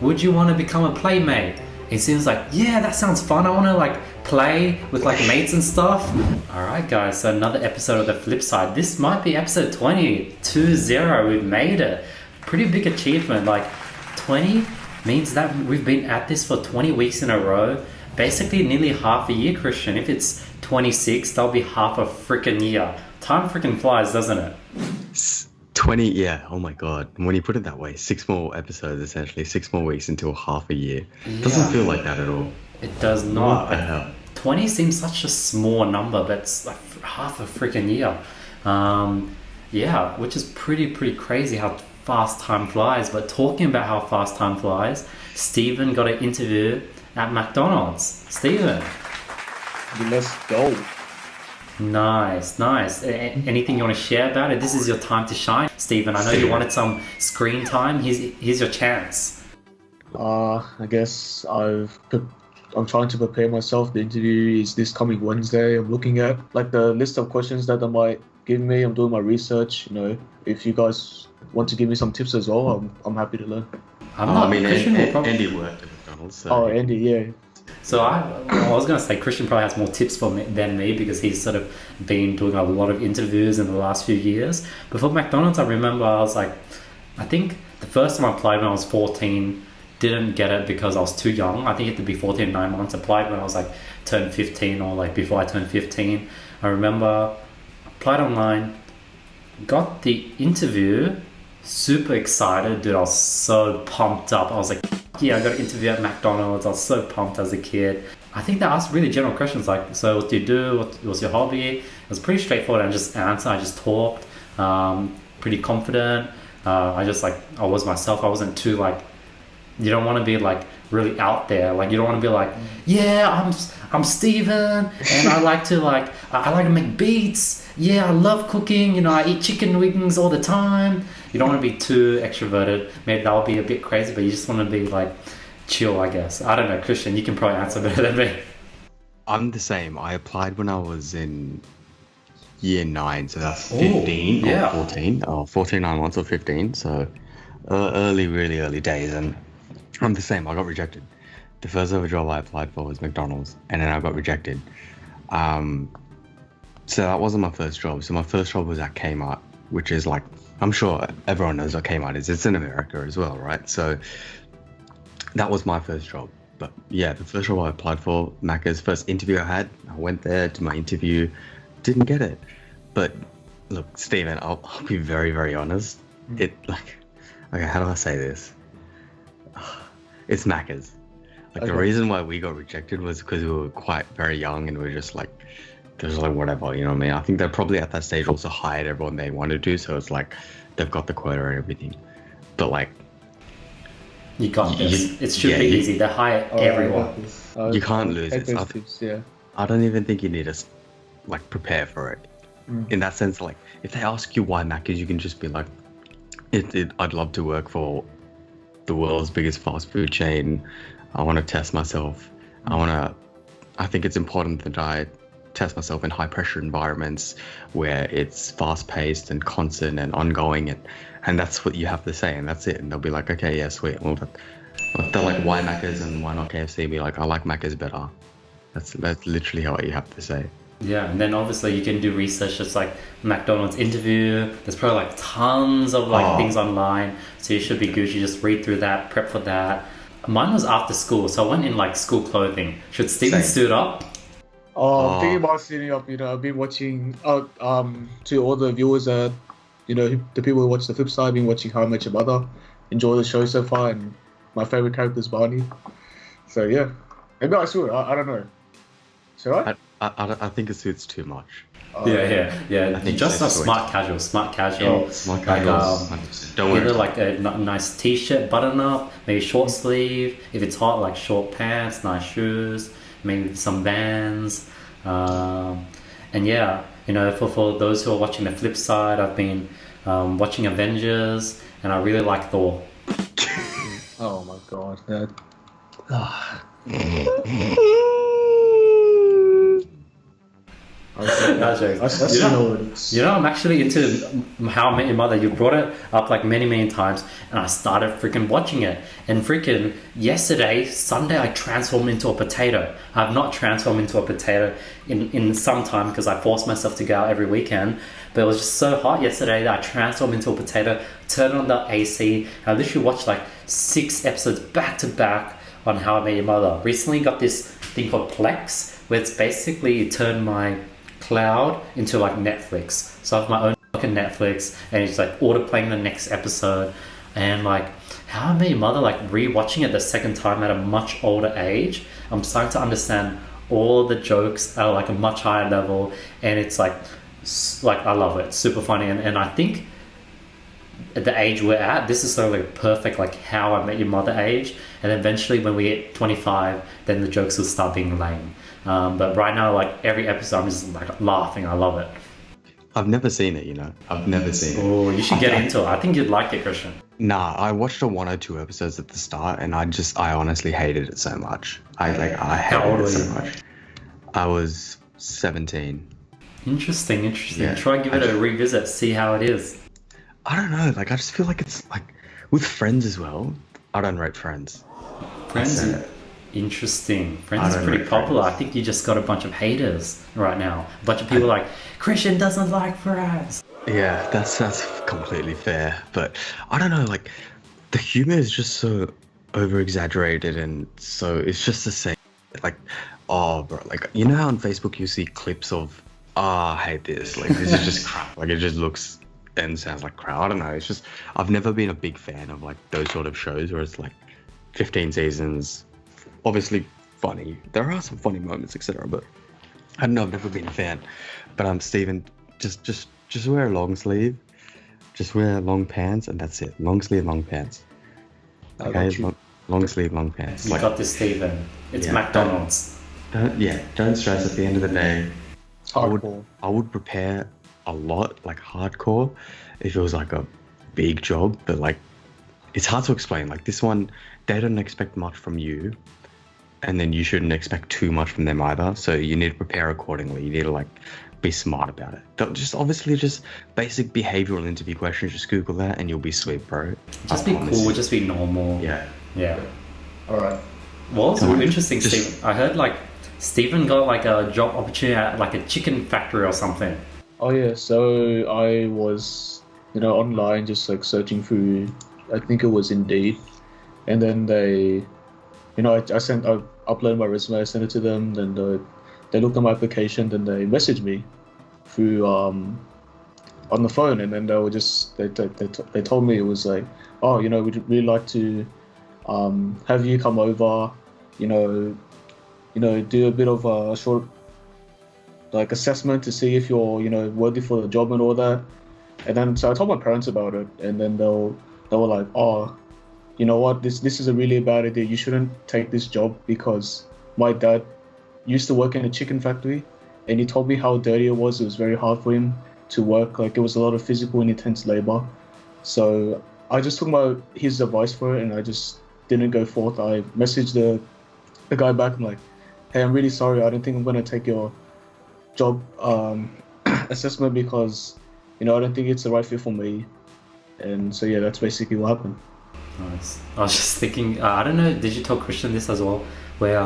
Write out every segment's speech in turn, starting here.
would you want to become a playmate? He seems like, yeah, that sounds fun. I want to like play with like mates and stuff. All right, guys, so another episode of The Flip Side. This might be episode 20, 2-0. We've made it. Pretty big achievement. Like 20 means that we've been at this for 20 weeks in a row. Basically nearly half a year, Krishn. If it's 26, that'll be half a freaking year. Time freaking flies, doesn't it? 20, yeah, oh my god. When you put it that way, 6 more episodes essentially, 6 more weeks until half a year. Doesn't feel like that at all. It does not. What the hell? 20 seems such a small number, but it's like half a freaking year. Yeah, which is pretty crazy how fast time flies. But talking about how fast time flies, Stephen got an interview at McDonald's. Stephen. Let's go. Nice. Anything you want to share about it? This is your time to shine, Stephen. I know you wanted some screen time. Here's your chance. I guess I'm trying to prepare myself. The interview is this coming Wednesday. I'm looking at like the list of questions that they might give me. I'm doing my research. You know, if you guys want to give me some tips as well, I'm happy to learn. Andy worked at McDonald's. So. Oh, Andy, yeah. So I was going to say Krishn probably has more tips than me because he's sort of been doing a lot of interviews in the last few years. But for McDonald's, I remember I was like, I think the first time I applied when I was 14, didn't get it because I was too young. I think you had to be 14 9 months. Applied when I was like turned 15 or like before I turned 15. I remember applied online, got the interview, super excited, dude. I was so pumped up. I was like, yeah, I got an interview at McDonald's. I was so pumped as a kid. I think they asked really general questions like, so what do you do? What was your hobby? It was pretty straightforward. I just answered. I just talked, pretty confident. I was myself. I wasn't too like, you don't want to be like really out there. Like you don't want to be like, yeah, I'm Steven and I like to make beats. Yeah, I love cooking. You know, I eat chicken wings all the time. You don't want to be too extroverted. Maybe that would be a bit crazy, but you just want to be like chill, I guess. I don't know, Krishn, you can probably answer better than me. I'm the same. I applied when I was in year 9, so that's 15 or 14. 14, 9 months or 15, so really early days. And I'm the same. I got rejected. The first ever job I applied for was McDonald's, and then I got rejected. So that wasn't my first job. So my first job was at Kmart, which is like, I'm sure everyone knows what Kmart is. It's in America as well, right? So that was my first job. But yeah, the first job I applied for, Macca's first interview I had, I went there to my interview, didn't get it. But look, Stephen, I'll be very honest. Okay, how do I say this? It's Macca's. The reason why we got rejected was because we were quite very young and we were just like whatever, you know what I mean? I think they probably at that stage also hired everyone they wanted to, so it's like they've got the quota and everything. But like, you got this. It should be easy. They hire everyone. You can't lose it. I don't even think you need to like prepare for it. In that sense, like if they ask you why Macca's, you can just be like, I'd love to work for the world's biggest fast food chain. I want to test myself. I think it's important that I test myself in high pressure environments where it's fast paced and constant and ongoing, and that's what you have to say, and that's it. And they'll be like, okay, yeah, sweet. Well, if they're like, why Macca's and why not KFC, be like, I like Macca's better. That's literally how you have to say. Yeah, and then obviously you can do research just like McDonald's interview. There's probably like tons of things online, so you should be good. You just read through that, prep for that. Mine was after school, so I went in like school clothing. Should Stephen suit up? I'm thinking about suiting up. You know, I've been watching to all the viewers the people who watch The Flip Side, I've been watching How I Met Your Mother. Enjoy the show so far, and my favorite character is Barney. So yeah, maybe I should. I don't know. Should I? I think it suits too much. Yeah. Just a smart casual. Smart casual. Don't wear either like a nice t-shirt, button up, maybe short sleeve. If it's hot, like short pants, nice shoes, maybe some Vans. And yeah, for those who are watching The Flip Side, I've been watching Avengers, and I really like Thor. Oh my god. No jokes. That's what it is. You know, I'm actually into How I Met Your Mother. You brought it up like many times, and I started freaking watching it. And freaking yesterday, Sunday, I transformed into a potato. I've not transformed into a potato in some time because I forced myself to go out every weekend. But it was just so hot yesterday that I transformed into a potato, turned on the AC, and I literally watched like 6 episodes back to back on How I Met Your Mother. Recently got this thing called Plex, where it's basically turned my cloud into like Netflix. So I have my own fucking Netflix, and it's like auto playing the next episode. And like How I Met Your Mother, like rewatching it the second time at a much older age, I'm starting to understand all the jokes at like a much higher level, and it's like I love it. It's super funny, and I think at the age we're at, this is sort of like perfect like How I Met Your Mother age. And eventually when we get 25, then the jokes will start being lame. But right now, like every episode, I'm just like laughing. I love it. I've never seen it, you know. I've never seen it. Oh, you should get into it. I think you'd like it, Krishn. Nah, I watched a 1 or 2 episodes at the start, and I honestly hated it so much. I hated it so much. I was 17. Interesting. Yeah, Try and give it a revisit, see how it is. I don't know. Like I just feel like it's like with Friends as well. I don't rate Friends. Friends is interesting. Friends is pretty popular. I think you just got a bunch of haters right now. A bunch of people like, Krishn doesn't like Friends. Yeah, that's completely fair. But I don't know, like the humor is just so over exaggerated, and so it's just the same. Like, oh bro, like you know how on Facebook you see clips of I hate this. Like this is just crap. Like it just looks and sounds like crap. I don't know. It's just I've never been a big fan of like those sort of shows where it's like 15 seasons, obviously funny. There are some funny moments, etc. But I don't know. I've never been a fan. But Steven, just wear a long sleeve, just wear long pants, and that's it. Long sleeve, long pants. Okay, long sleeve, long pants. You got this, Steven. It's McDonald's. Don't stress. At the end of the day, Hardcore. I would prepare a lot, like hardcore, if it was like a big job. But like, it's hard to explain. Like this one, they don't expect much from you, and then you shouldn't expect too much from them either. So you need to prepare accordingly. You need to like be smart about it. Don't just basic behavioral interview questions. Just Google that, and you'll be sweet, bro. Just be cool. Just be normal. Yeah. All right. Well, it's interesting, Steven. I heard like Steven got like a job opportunity at like a chicken factory or something. Oh yeah, so I was, online just like searching through, I think it was Indeed, and then they, I uploaded my resume, I sent it to them, then they looked at my application, then they messaged me through on the phone, and then they told me it was like, oh, we'd really like to have you come over, do a bit of a short like assessment to see if you're worthy for the job and all that. And then so I told my parents about it, and then they were like, oh, you know what, this is a really bad idea. You shouldn't take this job, because my dad used to work in a chicken factory, and he told me how dirty it was. It was very hard for him to work. Like it was a lot of physical and intense labor. So I just took his advice for it, and I just didn't go forth. I messaged the guy back. I'm like, hey, I'm really sorry. I don't think I'm gonna take your job assessment because I don't think it's the right fit for me. And so yeah, that's basically what happened. Nice. I was just thinking, I don't know, did you tell Krishn this as well, where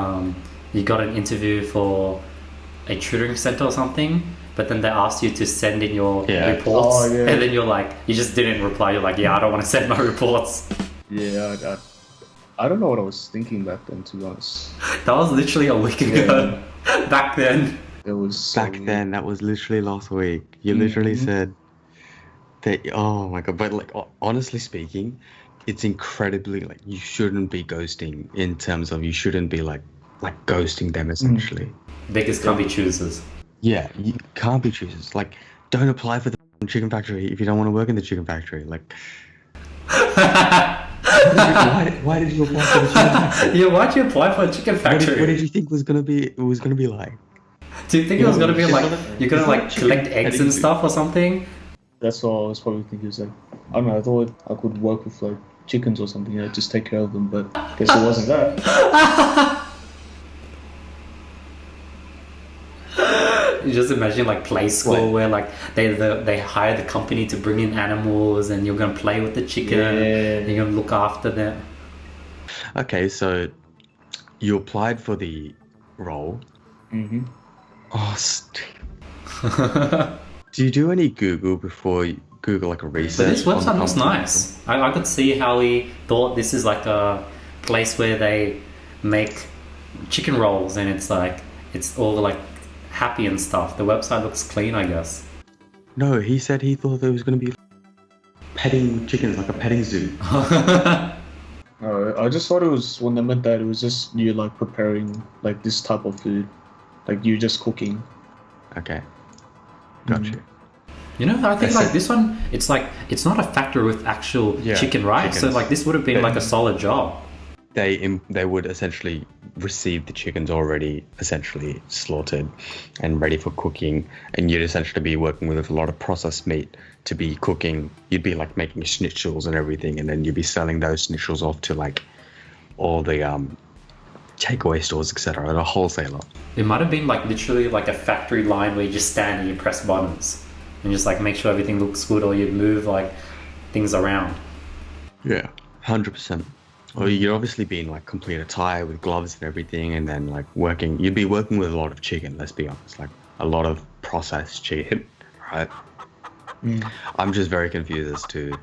you got an interview for a tutoring center or something, but then they asked you to send in your reports, and then you're like, you just didn't reply. You're like, I don't want to send my reports. Yeah, I don't know what I was thinking back then, to be honest. That was literally a week ago. Back then. It was back then. That was literally last week. You literally said that. Oh my god! But like, honestly speaking, it's incredibly like you shouldn't be ghosting. In terms of you shouldn't be like ghosting them essentially. Beggars can't be choosers. Yeah, you can't be choosers. Like, don't apply for the chicken factory if you don't want to work in the chicken factory. Like. Why did you apply for the chicken factory? Yeah, why'd you apply for a chicken factory? What did you think it was gonna be like? Do you think it was gonna be like you're gonna like collect eggs and stuff or something? That's what I was probably thinking. Like, I don't know. I thought I could work with like chickens or something. Just take care of them. But I guess it wasn't that. You just imagine like play school where like they hire the company to bring in animals and you're gonna play with the chicken and you're gonna look after them. Okay, so you applied for the role. Mm-hmm. Oh, do you do any Google before you Google like a research? But this website looks nice. I could see how he thought this is like a place where they make chicken rolls and it's like it's all like happy and stuff. The website looks clean, I guess. No, he said he thought there was going to be petting chickens, like a petting zoo. I just thought it was when they meant that it was just you like preparing like this type of food, like you just cooking. Okay, got you. You know, I think like this one, it's like it's not a factory with actual chicken, right? Chickens. So like this would have been like a solid job. They would essentially receive the chickens already essentially slaughtered and ready for cooking, and you'd essentially be working with a lot of processed meat to be cooking. You'd be like making schnitzels and everything, and then you'd be selling those schnitzels off to like all the takeaway stores, etc., and a wholesaler. It might have been like literally like a factory line where you just stand and you press buttons and just like make sure everything looks good, or you move like things around. Yeah, 100%. Well, you'd obviously be in like complete attire with gloves and everything, and then like you'd be working with a lot of chicken, let's be honest, like a lot of processed chicken, right? I'm just very confused as to...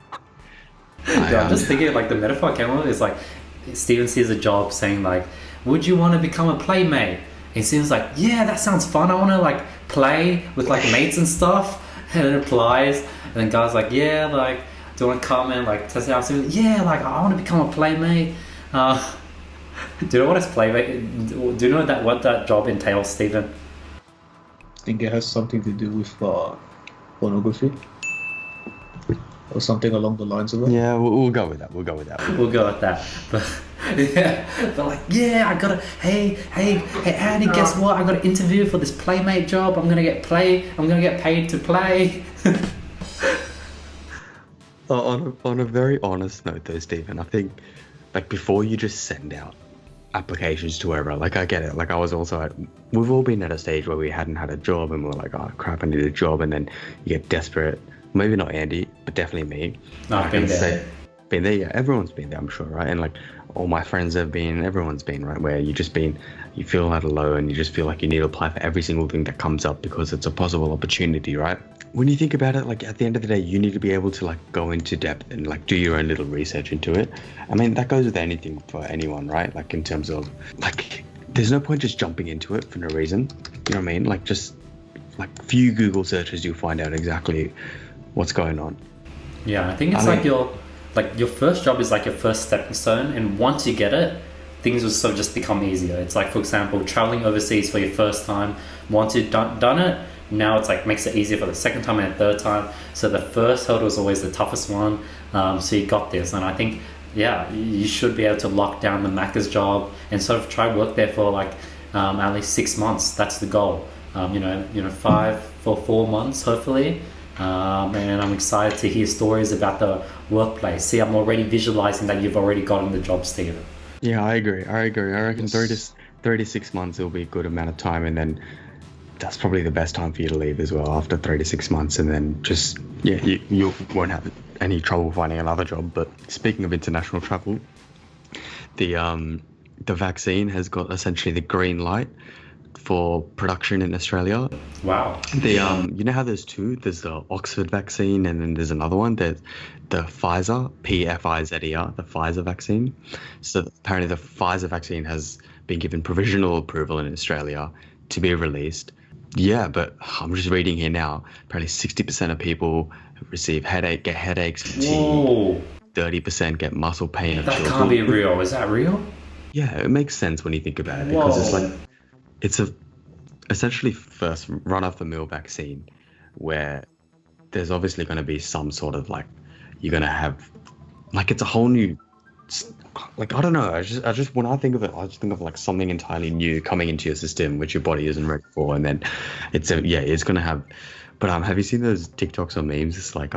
I'm just thinking like the metaphor I came up with is like, Steven sees a job saying like, would you want to become a playmate? And Steven's like, yeah, that sounds fun, I want to like play with like mates and stuff. And it applies, and then guy's like, yeah, like, do you want to come and like test it out? So, yeah, like I want to become a playmate. Do you know what is playmate? Do you know what that job entails, Stephen? I think it has something to do with pornography or something along the lines of it. Yeah, we'll go with that. We'll go with that. But yeah, but like, yeah, I gotta. Hey, Andy, guess what? I got an interview for this playmate job. I'm gonna get paid to play. On a very honest note, though, Stephen, I think like before you just send out applications to wherever, like I get it. Like I was also we've all been at a stage where we hadn't had a job and we're like, oh crap, I need a job, and then you get desperate. Maybe not Andy, but definitely me. No, I've been there. Been there, yeah. Everyone's been there, I'm sure, right? And like all my friends have been, everyone's been, right? Where you feel at a low and you just feel like you need to apply for every single thing that comes up because it's a possible opportunity, right? When you think about it, like at the end of the day, you need to be able to like go into depth and like do your own little research into it. I mean, that goes with anything for anyone, right? Like in terms of like, there's no point just jumping into it for no reason. You know what I mean? Like just like few Google searches, you'll find out exactly what's going on. Yeah, I think it's your first job is like your first stepping stone, and once you get it, things will sort of just become easier. It's like, for example, traveling overseas for your first time. Once you've done it, now it's like makes it easier for the second time and the third time. So the first hurdle is always the toughest one. So you got this, and I think you should be able to lock down the Macca's job and sort of try work there for like at least 6 months. That's the goal. 4 months hopefully. And I'm excited to hear stories about the workplace. See, I'm already visualizing that you've already gotten the job, Stephen. Yeah, I agree. I reckon 36 months will be a good amount of time, and then that's probably the best time for you to leave as well after 36 months, and then just, you won't have any trouble finding another job. But speaking of international travel, the vaccine has got essentially the green light for production in Australia. Wow. You know how there's two? There's the Oxford vaccine, and then there's another one. There's the Pfizer, Pfizer, the Pfizer vaccine. So apparently the Pfizer vaccine has been given provisional approval in Australia to be released. Yeah, but I'm just reading here now. Apparently 60% of people receive get headaches, fatigue. 30% get muscle pain. That can't be real. Is that real? Yeah, it makes sense when you think about it, because it's like, it's essentially first run-of-the-mill vaccine where there's obviously going to be some sort of like, you're going to have, like, it's a whole new, like, I don't know, I just when I think of it, I just think of like something entirely new coming into your system which your body isn't ready for, and then it's going to have, but have you seen those TikToks or memes? It's like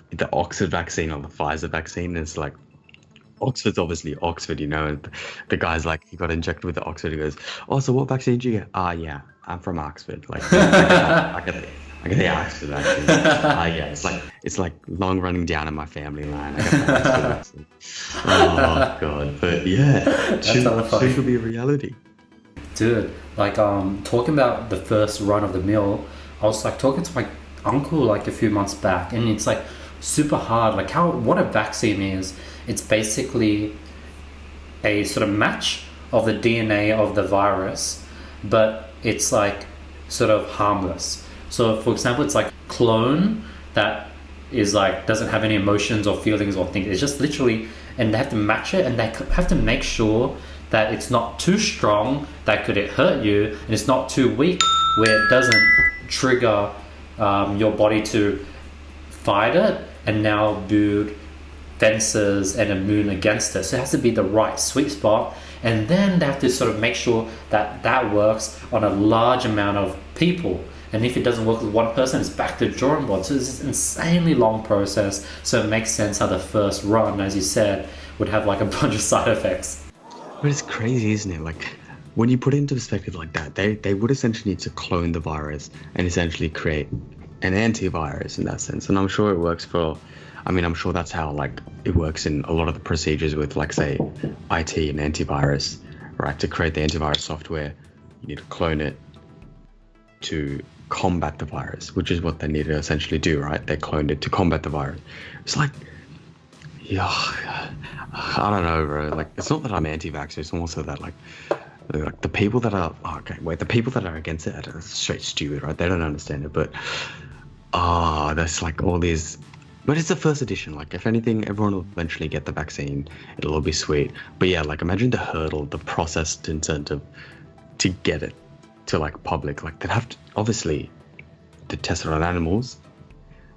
the Oxford vaccine or the Pfizer vaccine, it's like Oxford's obviously Oxford, you know, and the guy's like, he got injected with the Oxford. He goes, "Oh, so what vaccine did you get?" "Ah, yeah, I'm from Oxford." Like, I get the Oxford vaccine. Yeah, it's like long running down in my family line. I got the Oxford vaccine. Oh god, but yeah, soon could be a reality. Dude, like talking about the first run of the mill, I was like talking to my uncle like a few months back, and it's like super hard. Like what a vaccine is. It's basically a sort of match of the DNA of the virus, but it's like sort of harmless. So for example, it's like clone that is like doesn't have any emotions or feelings or things. It's just literally, and they have to match it, and they have to make sure that it's not too strong that could it hurt you, and it's not too weak where it doesn't trigger your body to fight it and now build fences and immune against it. So it has to be the right sweet spot, and then they have to sort of make sure that that works on a large amount of people. And if it doesn't work with one person, it's back to the drawing board. So it's this insanely long process. So it makes sense how the first run, as you said, would have like a bunch of side effects. But it's crazy, isn't it? Like, when you put it into perspective like that, they would essentially need to clone the virus and essentially create an antivirus in that sense. And I'm sure it works I'm sure that's how like it works in a lot of the procedures with like say IT and antivirus, right? To create the antivirus software, you need to clone it to combat the virus, which is what they need to essentially do, right? They cloned it to combat the virus. It's like, yeah, I don't know, bro. Like, it's not that I'm anti-vaxxer, it's also that like the people that are the people that are against it are straight stupid, right? They don't understand it, but there's like all these. But it's the first edition. Like, if anything, everyone will eventually get the vaccine. It'll all be sweet. But yeah, like, imagine the hurdle, the process incentive to get it to like public. Like, they'd have to obviously to test it on animals,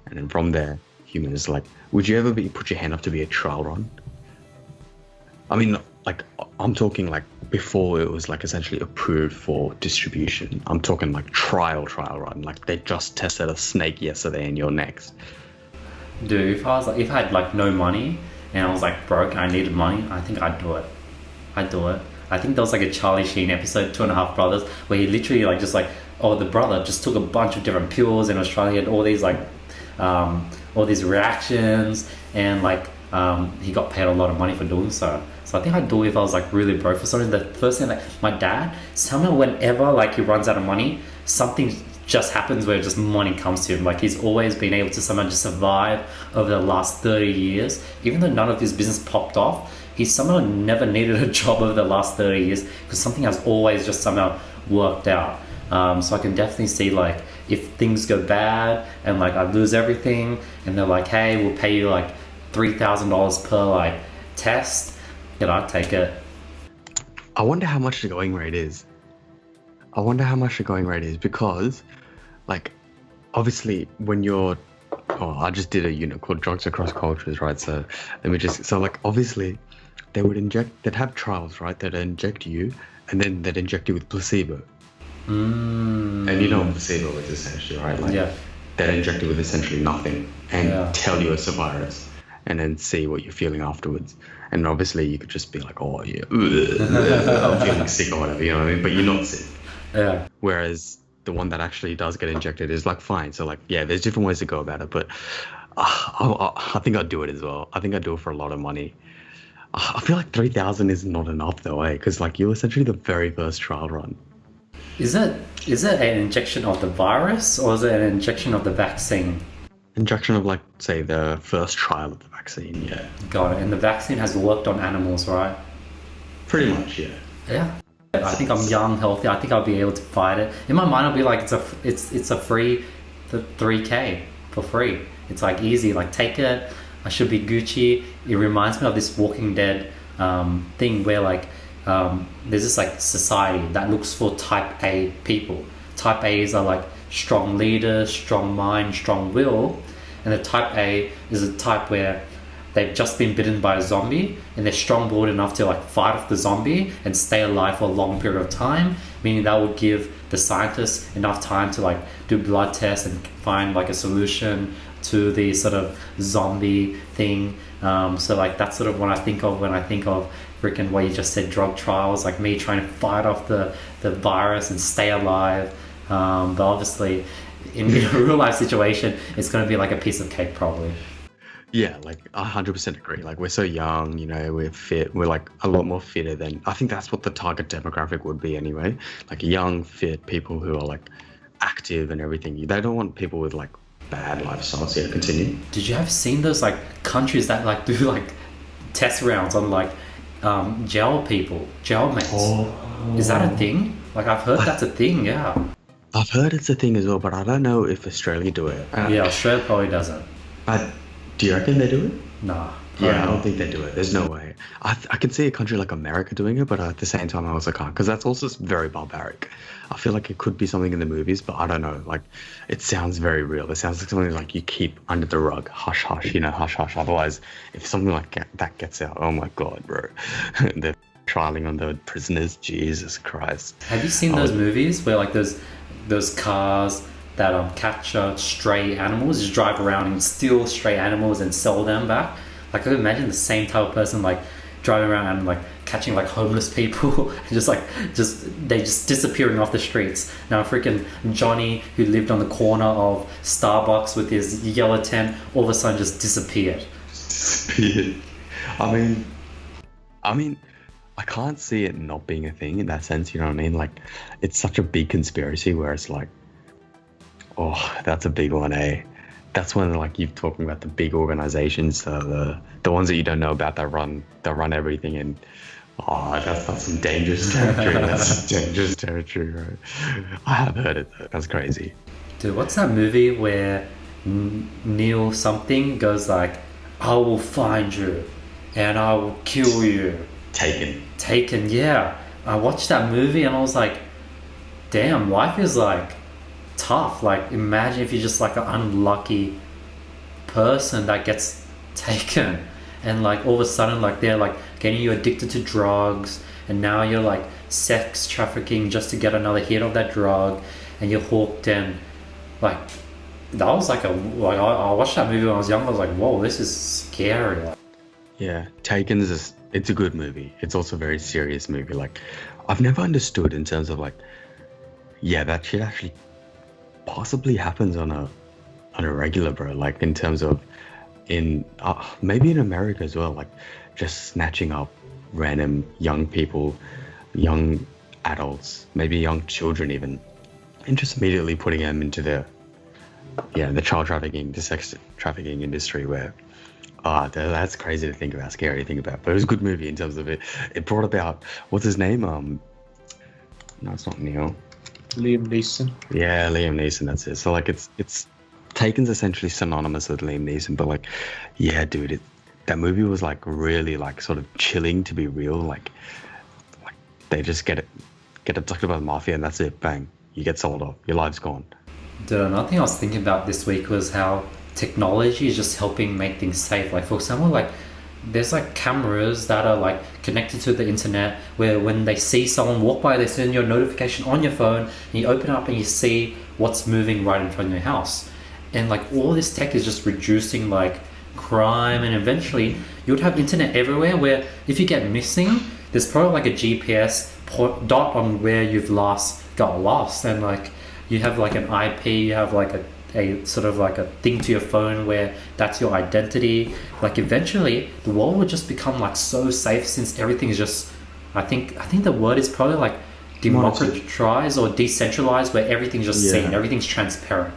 and then from there, humans. Like, would you ever put your hand up to be a trial run? I mean, like, I'm talking like before it was like essentially approved for distribution. I'm talking like trial run. Like, they just tested a snake yesterday, and you're next. Dude, if I had like no money and I was like broke and I needed money, I think I'd do it. I think there was like a Charlie Sheen episode, 2.5 Brothers, where he literally like just like, the brother just took a bunch of different pills in Australia and all these like all these reactions, and like he got paid a lot of money for doing so. So I think I'd do it if I was like really broke for something. The first thing, like my dad, somehow whenever like he runs out of money, something just happens where just money comes to him. Like, he's always been able to somehow just survive over the last 30 years. Even though none of his business popped off, he somehow never needed a job over the last 30 years because something has always just somehow worked out. So I can definitely see like if things go bad and like I lose everything and they're like, hey, we'll pay you like $3,000 per like test, I'd take it. I wonder how much the going rate is. Because, like, obviously when you're, I just did a unit called Drugs Across Cultures, right? So like, obviously they'd have trials, right? They'd inject you and then they'd inject you with placebo. And you know what placebo is essentially, right? Like, yeah. They'd inject you with essentially nothing and tell you it's a virus and then see what you're feeling afterwards. And obviously you could just be like, oh yeah, I'm feeling sick or whatever, you know what I mean? But you're not sick. Yeah. Whereas the one that actually does get injected is like fine. So like, yeah, there's different ways to go about it, but I think I'd do it as well. I think I'd do it for a lot of money. I feel like 3,000 is not enough though, eh? Because like you're essentially the very first trial run. Is it an injection of the virus or is it an injection of the vaccine? Injection of like, say, the first trial of the vaccine, yeah. Got it. And the vaccine has worked on animals, right? Pretty much, yeah. Yeah. I think I'm young, healthy. I think I'll be able to fight it. In my mind, I'll be like, it's a free 3K for free. It's like easy. Like, take it. I should be Gucci. It reminds me of this Walking Dead thing where like there's this like society that looks for Type A people. Type A's are like strong leaders, strong mind, strong will, and the Type A is a type where they've just been bitten by a zombie and they're strong-willed enough to like fight off the zombie and stay alive for a long period of time, meaning that would give the scientists enough time to like do blood tests and find like a solution to the sort of zombie thing. So like that's sort of what I think of when I think of freaking what you just said, drug trials, like me trying to fight off the virus and stay alive. But obviously in a real life situation, it's going to be like a piece of cake probably. Yeah, like 100% agree. Like we're so young, you know, we're fit. We're like a lot more fitter than I think that's what the target demographic would be anyway. Like young, fit people who are like active and everything. They don't want people with like bad lifestyles. Yeah, continue. Did you have seen those like countries that like do like test rounds on like gel mates? Is that a thing? Like I've heard that's a thing. Yeah. I've heard it's a thing as well, but I don't know if Australia do it. Yeah, Australia probably doesn't. Do you reckon they do it? Nah. Yeah, I don't think they do it. There's no way. I can see a country like America doing it, but at the same time, I also can't because that's also very barbaric. I feel like it could be something in the movies, but I don't know. Like, it sounds very real. It sounds like something like you keep under the rug, hush, hush, you know, hush, hush. Otherwise, if something like that gets out, oh my God, bro. They're trialing on the prisoners. Jesus Christ. Have you seen those movies where like those cars that capture stray animals, just drive around and steal stray animals and sell them back? Like I could imagine the same type of person like driving around and like catching like homeless people and they just disappearing off the streets. Now freaking Johnny, who lived on the corner of Starbucks with his yellow tent, all of a sudden just disappeared. I mean I can't see it not being a thing in that sense, you know what I mean? Like it's such a big conspiracy where it's like, oh, that's a big one, eh? That's when like you're talking about the big organizations, the ones that you don't know about that run everything, and that's some dangerous territory. That's some dangerous territory, right? I have heard it though. That's crazy. Dude, what's that movie where Neil something goes like, I will find you and I will kill you? Taken, yeah. I watched that movie and I was like, damn, life is like tough. Like imagine if you're just like an unlucky person that gets taken and like all of a sudden like they're like getting you addicted to drugs and now you're like sex trafficking just to get another hit of that drug and you're hooked. And like that was like I watched that movie when I was young. I was like, whoa, this is scary. Like, yeah, it's a good movie. It's also a very serious movie. Like I've never understood in terms of like, yeah, that shit actually possibly happens on a regular, bro. Like in terms of maybe in America as well, like just snatching up random young people, young adults, maybe young children even, and just immediately putting them into the child trafficking, the sex trafficking industry where that's crazy to think about, scary to think about. But it was a good movie in terms of it brought about, what's his name? No, it's not Neil. Liam Neeson. Yeah, Liam Neeson, that's it. So like it's Taken's essentially synonymous with Liam Neeson, but like, yeah, dude, that movie was like really like sort of chilling to be real. Like they just get abducted by the mafia and that's it, bang, you get sold off, your life's gone. Dude, another thing I was thinking about this week was how technology is just helping make things safe. Like for example, like there's like cameras that are like connected to the internet where when they see someone walk by, they send you a notification on your phone and you open up and you see what's moving right in front of your house. And like all this tech is just reducing like crime, and eventually you would have internet everywhere where if you get missing, there's probably like a GPS dot on where you've last got lost, and like you have like an IP, you have like a sort of like a thing to your phone where that's your identity. Like eventually the world would just become like so safe since everything is just, I think the word is probably like democratized or decentralized, where everything's just seen, everything's transparent.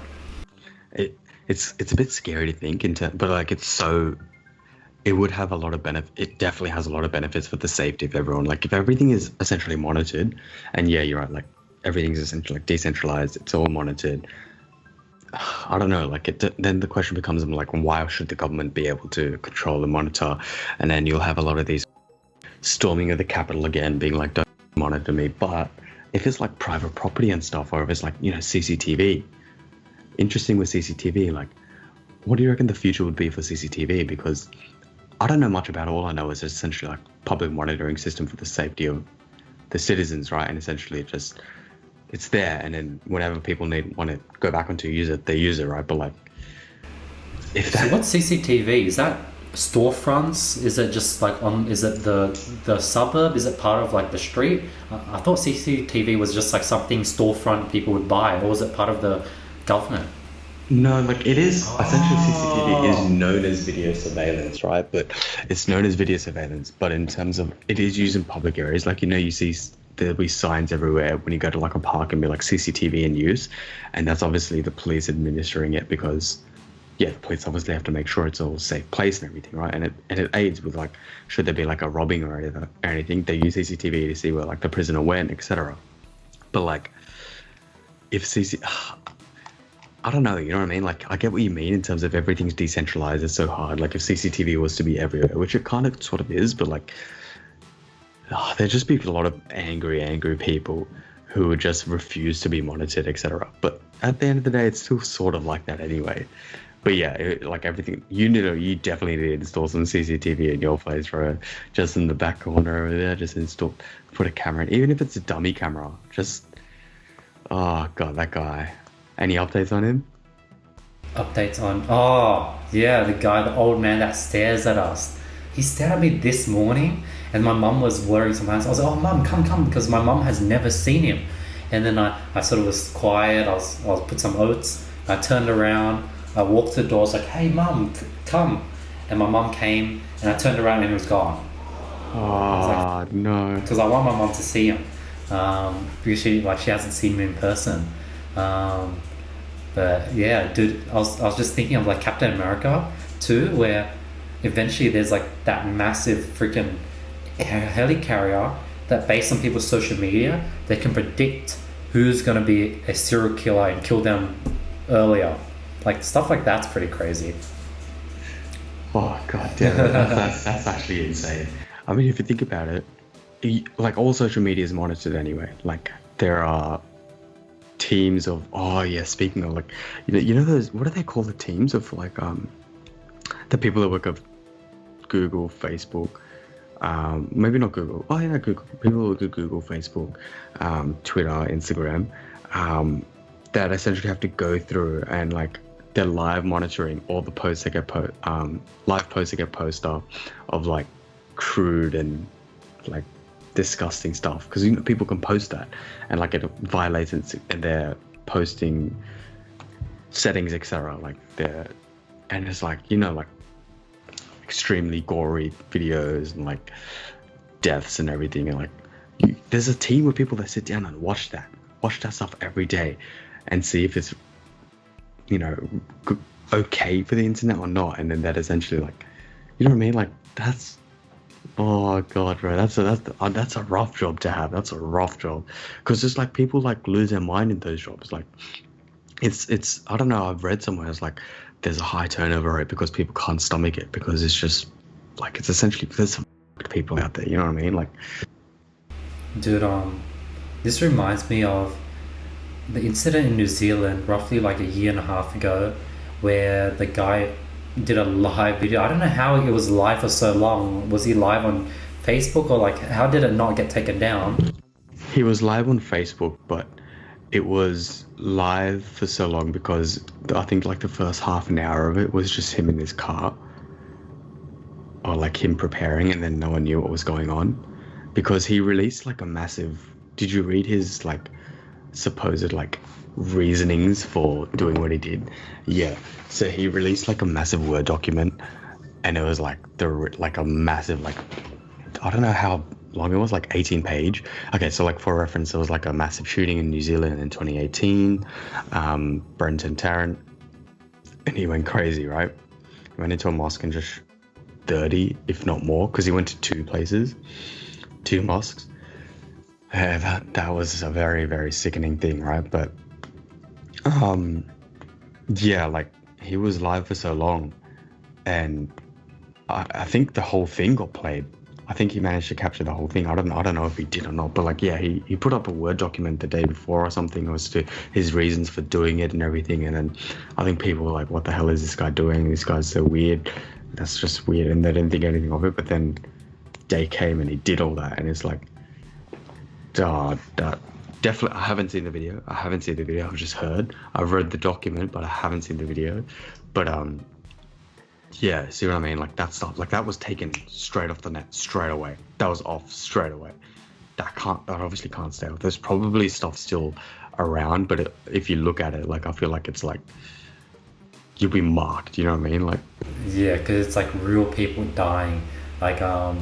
It's a bit scary to think but like it would have a lot of benefit. It definitely has a lot of benefits for the safety of everyone. Like if everything is essentially monitored, and yeah, you're right, like everything's essentially like decentralized, it's all monitored. I don't know, like then the question becomes like, why should the government be able to control and monitor? And then you'll have a lot of these storming of the Capitol again, being like, don't monitor me. But if it's like private property and stuff, or if it's like, you know, CCTV, interesting with CCTV, like what do you reckon the future would be for CCTV? Because I don't know much about it. All I know is it's essentially like public monitoring system for the safety of the citizens, right? And essentially it's there, and then whenever people want to go back onto use it, they use it, right? But like, So what's CCTV? Is that storefronts? Is it just like is it the suburb? Is it part of like the street? I thought CCTV was just like something storefront people would buy, or was it part of the government? No, like it is essentially CCTV is known as video surveillance, right? But it's known as video surveillance, but in terms of it is used in public areas, like you see there'll be signs everywhere when you go to like a park and be like CCTV in use, and that's obviously the police administering it because, yeah, the police obviously have to make sure it's all a safe place and everything, right? And it aids with like should there be like a robbing or anything, they use CCTV to see where like the prisoner went, etc. But like if I don't know, you know what I mean? Like, I get what you mean in terms of everything's decentralized. It's so hard. Like, if CCTV was to be everywhere, which it kind of sort of is, but like, there'd just be a lot of angry people who would just refuse to be monitored, etc. But at the end of the day, it's still sort of like that anyway. But yeah, like everything, you definitely need to install some CCTV in your place, bro. Just in the back corner over there, just put a camera in. Even if it's a dummy camera, oh God, that guy. Any updates on him? The old man that stares at us. He stared at me this morning, and my mum was worried sometimes. I was like, oh mum, come, because my mum has never seen him. And then I sort of was quiet. I'll put some oats. I turned around. I walked to the door. I was like, hey mum, come. And my mum came, and I turned around and he was gone. Oh, no. Because I want my mum to see him, because she hasn't seen him in person. But yeah, dude, I was just thinking of like Captain America too, where eventually there's like that massive freaking helicarrier that, based on people's social media, they can predict who's going to be a serial killer and kill them earlier. Like stuff like that's pretty crazy. Oh God damn, that's actually insane. I mean, if you think about it, like all social media is monitored anyway. Like there are teams of speaking of like you know those, what do they call the teams of like the people that work at Google, Facebook, maybe not Google, Google, people who work at Google, Facebook, Twitter, Instagram, that essentially have to go through and like they're live monitoring all the posts that get live posts that get posted of like crude and like disgusting stuff, because people can post that and like it violates their posting settings, etc. Like and it's like like extremely gory videos and like deaths and everything, and like there's a team of people that sit down and watch that stuff every day and see if it's okay for the internet or not, and then that essentially like you know what I mean, like that's. Oh God, bro, that's a rough job to have. That's a rough job, because it's like people like lose their mind in those jobs. Like, it's I don't know. I've read somewhere it's like there's a high turnover rate because people can't stomach it, because it's just like it's essentially there's some people out there. You know what I mean? Like, dude, this reminds me of the incident in New Zealand roughly like a year and a half ago, where the guy did a live video. I don't know how it was live for so long. Was he live on Facebook, or like how did it not get taken down? He was live on Facebook, but it was live for so long because I think like the first half an hour of it was just him in his car, or like him preparing, and then no one knew what was going on, because he released like a massive. Did you read his like supposed like reasonings for doing what he did? Yeah, so he released like a massive Word document, and it was like a massive, like I don't know how long it was, like 18 page. Okay, so like for reference, there was like a massive shooting in New Zealand in 2018, Brenton Tarrant, and he went crazy, right? He went into a mosque and just 30, if not more, because he went to two mosques. That was a very, very sickening thing, right? But yeah, like he was live for so long, and I think the whole thing got played. I think he managed to capture the whole thing. I don't know if he did or not, but like yeah, he put up a Word document the day before or something as to his reasons for doing it and everything, and then I think people were like, what the hell is this guy doing? This guy's so weird. That's just weird, and they didn't think anything of it. But then day came and he did all that, and it's like, definitely, I haven't seen the video. I've just heard. I've read the document, but I haven't seen the video. But Yeah, see what I mean? Like that stuff, like that was taken straight off the net, straight away. That was off straight away. That obviously can't stay off. There's probably stuff still around, but if you look at it, like I feel like it's like you'll be marked. You know what I mean? Like Yeah, because it's like real people dying. Like I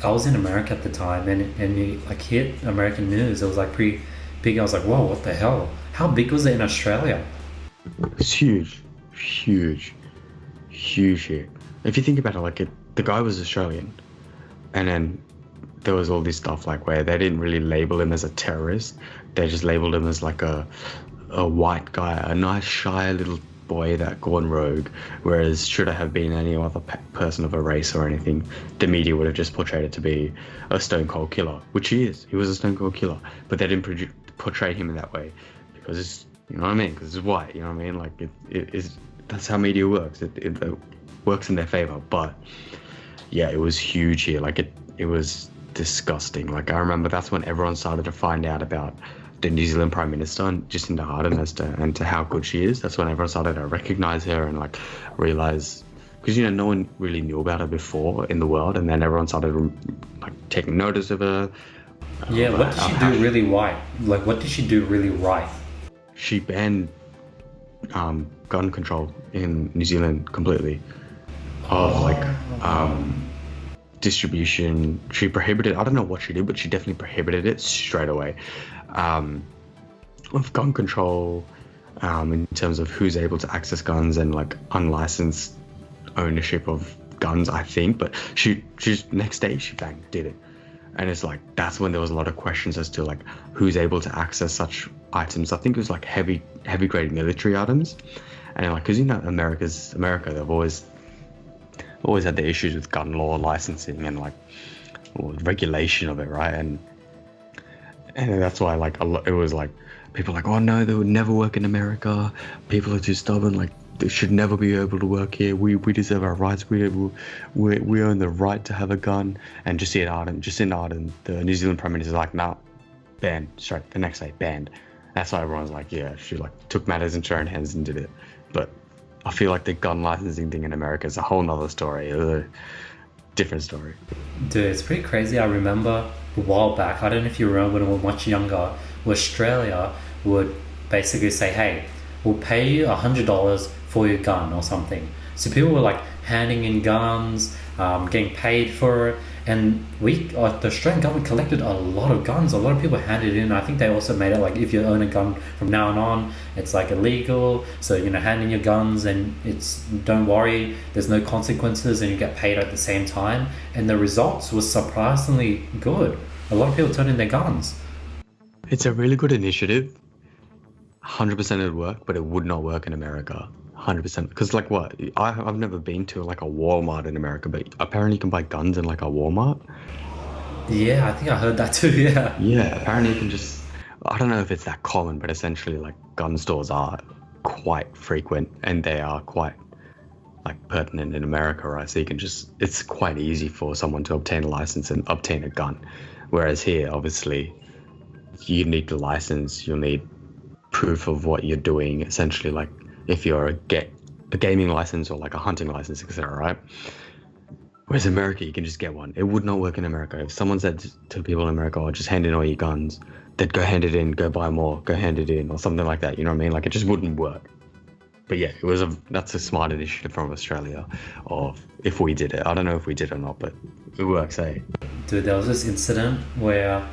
was in America at the time, and you like hit American news. It was like pretty big. I was like, whoa, what the hell? How big was it in Australia? it's huge, huge, huge here. If you think about it, like the guy was Australian, and then there was all this stuff like where they didn't really label him as a terrorist. They just labeled him as like a white guy, a nice shy little boy that gone rogue. Whereas should it have been any other person of a race or anything, the media would have just portrayed it to be a stone cold killer, which he is. He was a stone cold killer, but they didn't portray him in that way because it's, you know what I mean? Because it's white. You know what I mean? Like it is. That's how media works. It works in their favor. But yeah, it was huge here. Like it was disgusting. Like I remember that's when everyone started to find out about the New Zealand Prime Minister Jacinda Ardern and to how good she is. That's when everyone started to recognize her and like realize, because no one really knew about her before in the world, and then everyone started like taking notice of her. Yeah, what did she do really right? Like, what did she do really right? She banned gun control in New Zealand completely. Distribution. She prohibited, I don't know what she did, but she definitely prohibited it straight away. With gun control, in terms of who's able to access guns and like unlicensed ownership of guns, I think. But she just next day she did it, and it's like that's when there was a lot of questions as to like who's able to access such items. I think it was like heavy grade military items, and like because America, they've always had the issues with gun law, licensing, and like regulation of it, right? And that's why like it was like people are like, oh no, they would never work in America. People are too stubborn. Like they should never be able to work here. We deserve our rights. We own the right to have a gun. And Jacinda Ardern, the New Zealand Prime Minister, is like, nah, banned. Straight the next day, banned. That's why everyone's like, yeah, she like took matters into her own hands and did it. But I feel like the gun licensing thing in America is a whole nother story. A different story. Dude, it's pretty crazy. I remember a while back, I don't know if you remember when we were much younger, Australia would basically say, hey, we'll pay you $100 for your gun or something. So people were like handing in guns, getting paid for it. And the Australian government collected a lot of guns. A lot of people handed in. I think they also made it like if you own a gun from now on, it's like illegal. So hand in your guns and don't worry, there's no consequences, and you get paid at the same time. And the results was surprisingly good. A lot of people turned in their guns. It's a really good initiative. 100% it would work, but it would not work in America. 100%. Because like what? I've never been to like a Walmart in America, but apparently you can buy guns in like a Walmart. Yeah, I think I heard that too, yeah. Yeah, apparently you can just, I don't know if it's that common, but essentially like gun stores are quite frequent and they are quite like pertinent in America, right? So you can it's quite easy for someone to obtain a license and obtain a gun. Whereas here, obviously, you need the license, you'll need proof of what you're doing, essentially like if you're a gaming license or like a hunting license, etc., right? Whereas America, you can just get one. It would not work in America. If someone said to people in America, oh, just hand in all your guns, they'd go hand it in, go buy more, go hand it in, or something like that, you know what I mean? Like it just wouldn't work. But yeah, that's a smart initiative from Australia of if we did it. I don't know if we did or not, but it works, eh? Dude, there was this incident where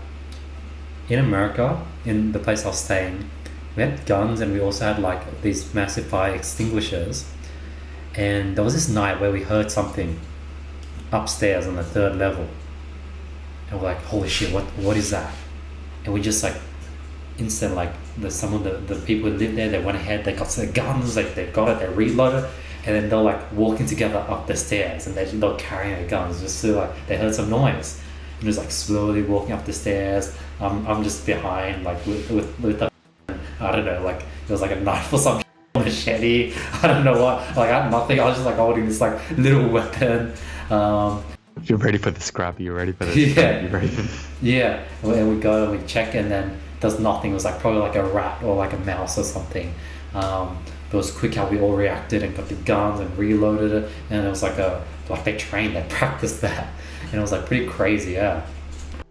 in America, in the place I was staying, we had guns and we also had like these massive fire extinguishers. And there was this night where we heard something upstairs on the 3rd level. And we're like, holy shit, what is that? And we just like, instant like, some of the people who lived there, they went ahead, they got their guns, like they got it, they reloaded, and then they're like walking together up the stairs and they're carrying their guns just so like they heard some noise. And just like slowly walking up the stairs. I'm just behind like with the, I don't know, like there was like a knife or some machete, I don't know what, like I had nothing, I was just like holding this like little weapon. You're ready for the scrap, you're ready for this. Yeah. You're ready for... Yeah, and we go and we check and then there's nothing. It was like probably like a rat or like a mouse or something. But it was quick how we all reacted and got the guns and reloaded it, and it was like they trained, they practiced that, and it was like pretty crazy, yeah.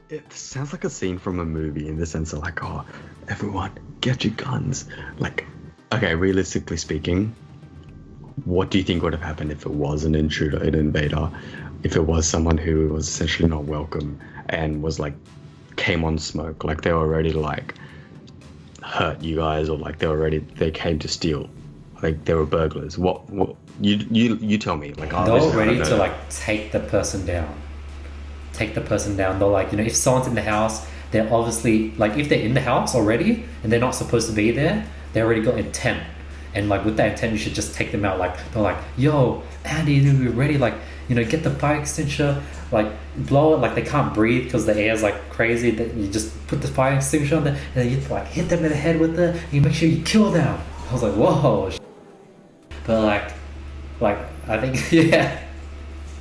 It sounds like a scene from a movie in the sense of like, oh, everyone, get your guns. Like, okay, realistically speaking, what do you think would have happened if it was an intruder, an invader, if it was someone who was essentially not welcome and was like, came on smoke, like they were already like hurt you guys, or like they came to steal, like they were burglars? What you tell me. Like, they're all ready to like take the person down. They're like, if someone's in the house, they're obviously like, if they're in the house already and they're not supposed to be there, they already got intent, and like with that intent you should just take them out. Like they're like, yo Andy, we're ready, like get the fire extinguisher, like blow it, like they can't breathe because the air's like crazy, that you just put the fire extinguisher on there and then you like hit them in the head with it and you make sure you kill them. I was like, whoa. But like I think yeah,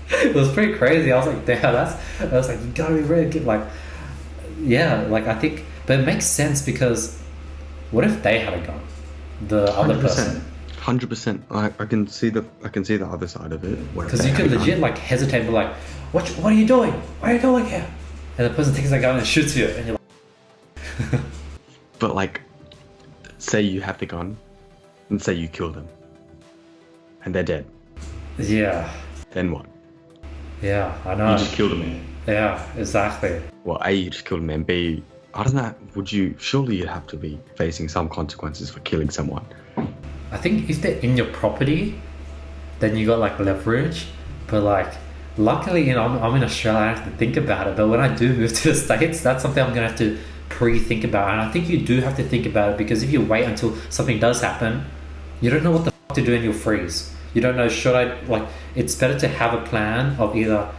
it was pretty crazy. I was like, damn, I was like, you gotta be ready to get like, yeah, like I think, but it makes sense because what if they had a gun, the other 100%. person? 100%. I can see the other side of it. Because you could legit like hesitate and be like, what are you doing? What are you doing here? And the person takes their gun and shoots you, and you're like. But like, say you have the gun, and say you kill them, and they're dead. Yeah. Then what? Yeah, I know. You just killed them. Yeah, exactly. Well, A, you just killed them, and B, I don't know, surely you'd have to be facing some consequences for killing someone. I think if they're in your property, then you got like leverage. But like, luckily, I'm in Australia, I don't have to think about it. But when I do move to the States, that's something I'm gonna have to pre-think about. And I think you do have to think about it, because if you wait until something does happen, you don't know what the fuck to do and you'll freeze. You don't know, should I, like, it's better to have a plan of either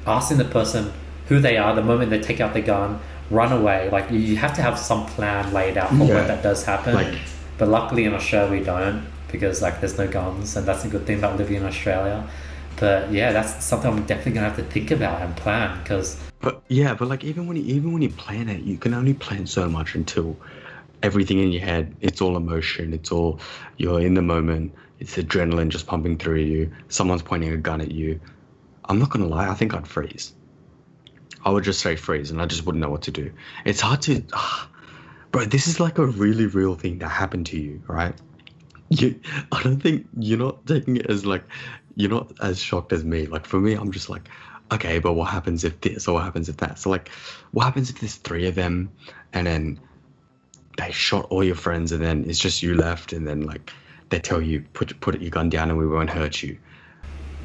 asking the person who they are the moment they take out the gun, run away. Like, you have to have some plan laid out for when that does happen. But luckily in Australia we don't, because like there's no guns, and that's a good thing about living in Australia. But yeah, that's something I'm definitely gonna have to think about and plan, because. But like even when you plan it, you can only plan so much until everything in your head, it's all emotion, it's all, you're in the moment, it's adrenaline just pumping through you, someone's pointing a gun at you. I'm not gonna lie, I think I'd freeze. I would just say freeze, and I just wouldn't know what to do. It's hard to, bro, this is like a really real thing that happened to you, right? I don't think you're not taking it as like, you're not as shocked as me. Like for me, I'm just like, okay, but what happens if this, or what happens if that? So like, what happens if there's 3 of them, and then they shot all your friends, and then it's just you left, and then like they tell you put your gun down and we won't hurt you,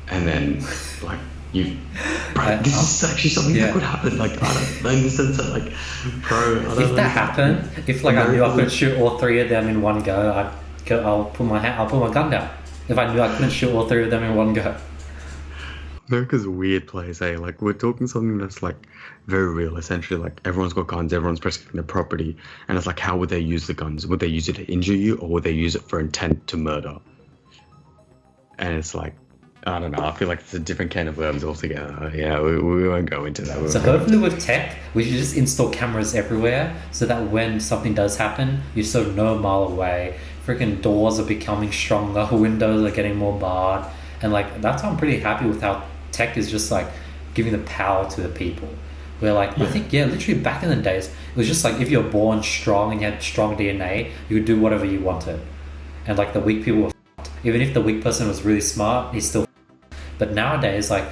and then like you, bro, this is actually something that could happen. Like I don't know, in the sense that like, bro, if that happened, if like I knew I could shoot all 3 of them in one go, I'll put my gun down. If I knew I couldn't shoot all 3 of them in one go. America's a weird place, eh? Like we're talking something that's like very real. Essentially, like everyone's got guns, everyone's protecting their property, and it's like, how would they use the guns? Would they use it to injure you, or would they use it for intent to murder? And it's like, I don't know. I feel like it's a different can of worms altogether. Yeah, we won't go into that. So hopefully with tech, we should just install cameras everywhere, so that when something does happen, you're so no mile away. Freaking doors are becoming stronger, windows are getting more barred, and like that's why I'm pretty happy with how tech is just like giving the power to the people. Where like, I think, literally back in the days, it was just like if you're born strong and you had strong DNA, you could do whatever you wanted. And like the weak people were f***ed. Even if the weak person was really smart, he's still f***ed. But nowadays, like,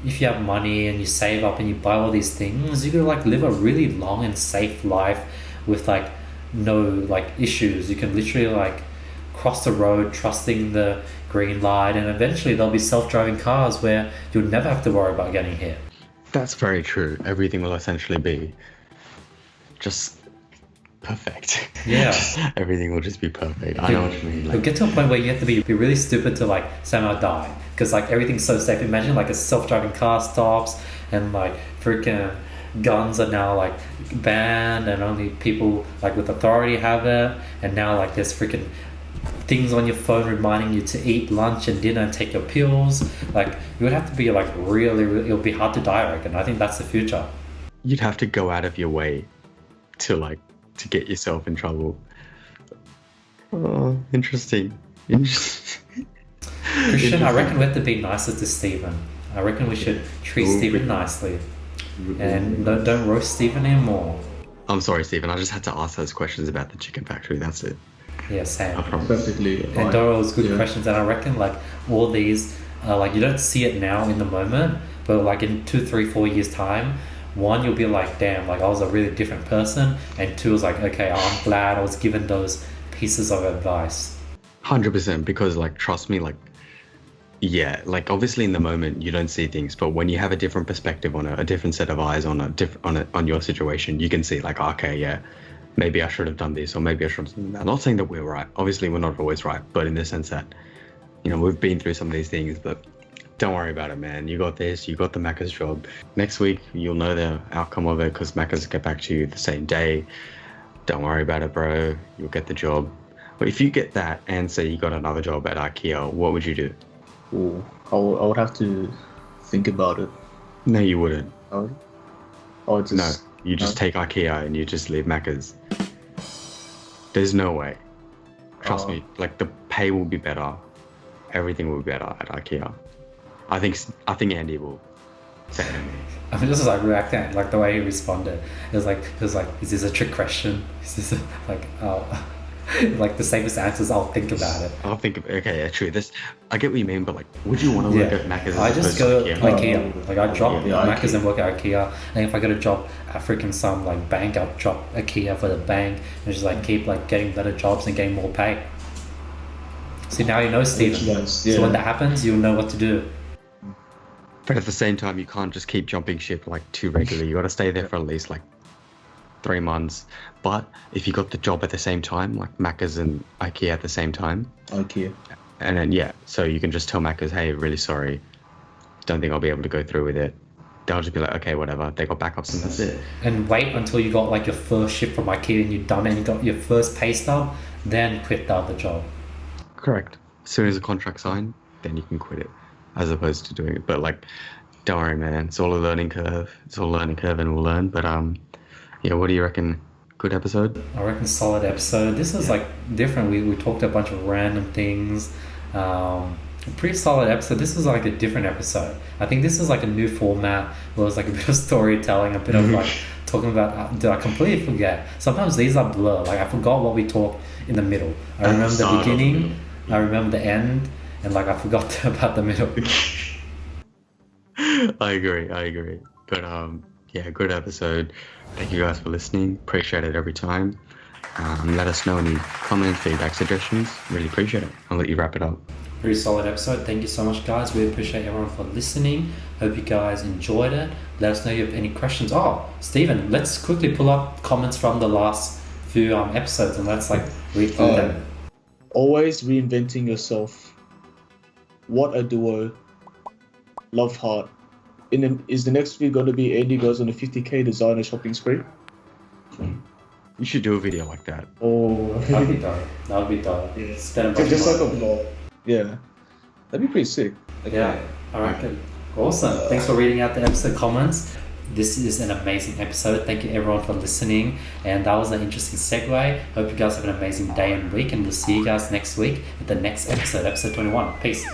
if you have money and you save up and you buy all these things, you can like live a really long and safe life with like no like issues. You can literally like cross the road trusting the green light, and eventually there'll be self-driving cars where you'll never have to worry about getting hit. That's very true. Everything will essentially be just perfect. Yeah. Everything will just be perfect. I know what you mean. You'll get to a point where you have to be really stupid to like somehow die, because like everything's so safe. Imagine like a self-driving car stops, and like freaking guns are now like banned, and only people like with authority have it, and now like there's freaking things on your phone reminding you to eat lunch and dinner and take your pills. Like you would have to be like really, it'll be hard to die, I reckon. I think that's the future. You'd have to go out of your way to get yourself in trouble. Oh, interesting. Interesting. Krishn, I reckon we have to be nicer to Stephen. I reckon we should treat Stephen nicely. And don't roast Stephen anymore. I'm sorry, Stephen. I just had to ask those questions about the chicken factory. That's it. Yeah, same. I promise. Perfectly. And those good questions, and I reckon like all these, like you don't see it now in the moment, but like in 2, 3, 4 years time, one, you'll be like, damn, like I was a really different person, and two, is like, okay, I'm glad I was given those pieces of advice. 100%, because like trust me, like yeah, like obviously in the moment you don't see things, but when you have a different perspective on it, a different set of eyes on on your situation, you can see like, okay, yeah, maybe I should have done this, or maybe I should have done that. I'm not saying that we're right. Obviously we're not always right, but in the sense that, you know, we've been through some of these things, but don't worry about it, man. You got this, you got the Macca's job. Next week you'll know the outcome of it, because Macca's get back to you the same day. Don't worry about it, bro. You'll get the job. But if you get that and say you got another job at Ikea, what would you do? Ooh, I would have to think about it. No, you wouldn't. I would just, No, you just take Ikea and you just leave Macca's. There's no way. Trust me, like the pay will be better. Everything will be better at Ikea. I think Andy will say to me. I mean, this is like reacting, like the way he responded. It was like, is this a trick question? Is this like, oh, like the safest answers? I'll think about it. I'll think of, okay, yeah, true. I get what you mean, but like, would you want to work at Macca's? I just go to Ikea. Like I drop Yeah, Macca's Ikea. and work at Ikea. And if I get a job at freaking some like bank, I'll drop Ikea for the bank and just like keep like getting better jobs and getting more pay. See, now you know, Stephen. Nice, yeah. So when that happens, you'll know what to do. But at the same time, you can't just keep jumping ship like too regularly. You got to stay there for at least like 3 months. But if you got the job at the same time, like Macca's and Ikea at the same time, Ikea. and then yeah, so you can just tell Macca's, hey, really sorry, don't think I'll be able to go through with it. They'll just be like, okay, whatever. They got backups and that's it. And wait until you got like your first shift from Ikea and you've done it and you got your first pay stub, then quit the other job. Correct. As soon as the contract's signed, then you can quit it, as opposed to doing it. But like, don't worry, man. It's all a learning curve. It's all a learning curve, and we'll learn. But yeah. What do you reckon? Good episode? I reckon solid episode. This is like different. We talked a bunch of random things. A pretty solid episode. This was like a different episode. I think this is like a new format where it was like a bit of storytelling, a bit of like talking about. Did I completely forget? Sometimes these are blur. Like I forgot what we talked in the middle. I remember the beginning. I remember the end, and like I forgot about the middle. I agree. But yeah, good episode. Thank you guys for listening. Appreciate it every time. Let us know any comments, feedback, suggestions. Really appreciate it. I'll let you wrap it up. Pretty solid episode. Thank you so much, guys. We appreciate everyone for listening. Hope you guys enjoyed it. Let us know if you have any questions. Oh, Stephen, let's quickly pull up comments from the last few episodes and let's like read through them. Always reinventing yourself. What a duo. Love heart. Is the next week going to be Andy goes on a 50k designer shopping spree? You should do a video like that. Oh, That'd be dope. That would be dope. Yeah. Spend a bunch just of like money. a vlog. Yeah, that'd be pretty sick. Yeah, I reckon. Awesome. Thanks for reading out the episode comments. This is an amazing episode. Thank you everyone for listening. And that was an interesting segue. Hope you guys have an amazing day and week. And we'll see you guys next week at the next episode, episode 21. Peace.